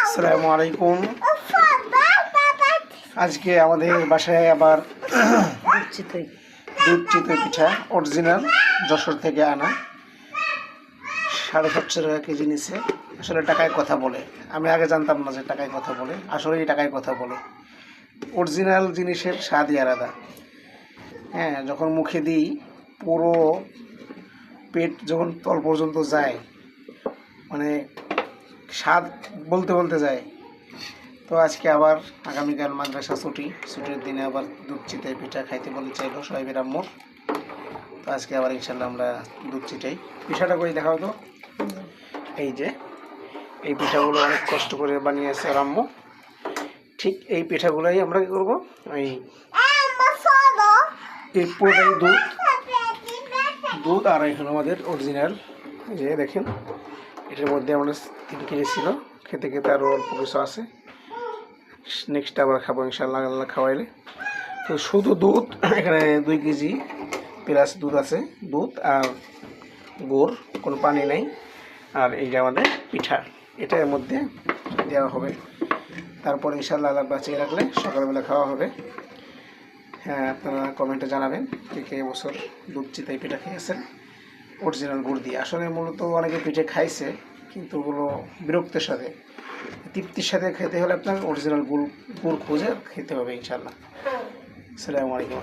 আসসালামু আলাইকুম। আজকে আমাদের বাসায় আবার দুধ চিতই পিঠা অরিজিনাল যশোর থেকে আনা 750 টাকা কেজি নিচ্ছে। আসলে টাকায় কথা বলে, আমি আগে জানতাম না যে টাকায় কথা বলে, আসলে এই টাকায় কথা বলে। অরিজিনাল জিনিসের স্বাদই আলাদা। হ্যাঁ, যখন মুখে দিই পুরো পেট যখন তল পর্যন্ত যায়, মানে স্বাদ বলতে বলতে যায়। তো আজকে আবার আগামীকাল মাদ্রাসা ছুটির দিনে আবার দুধ চিতই পিঠা খাইতে বলে চাইলো সাহেবের আম্মুর। তো আজকে আবার ইনশাল্লাহ আমরা দুধ চিটাই। পিঠাটা করে দেখাও তো। এই যে এই পিঠাগুলো অনেক কষ্ট করে বানিয়েছে আর আম্মু। ঠিক এই পিঠাগুলোই আমরা কী করবো, এই পুরোটাই দুধ আর এখন আমাদের অরিজিনাল। এই যে দেখেন, এটার মধ্যে আমাদের 3 কেজি ছিল, খেতে খেতে আরও অল্প কিছু আছে। নেক্সট আবার খাবো ইনশাআল্লাহ, আল্লাহ খাওয়াইলে। তো শুধু দুধ, এখানে 2 কেজি প্লাস দুধ আছে, দুধ আর গুড়, কোনো পানি নেই। আর এই যে আমাদের পিঠা, এটা এর মধ্যে দেওয়া হবে। তারপর ইনশাআল্লাহ আল্লাহ বাঁচিয়ে রাখলে সকালবেলা খাওয়া হবে। হ্যাঁ, আপনারা কমেন্টে জানাবেন কে এবছর দুধ চিতই পিঠা খেয়েছেন অরিজিনাল গুড় দিয়ে। আসলে মূলত অনেকে পিঠে খাইছে, কিন্তু ওগুলো বিরক্তের সাথে, তৃপ্তির সাথে খেতে হলে আপনার অরিজিনাল গুড় খুঁজে খেতে হবে ইনশাআল্লাহ। আসসালামু আলাইকুম।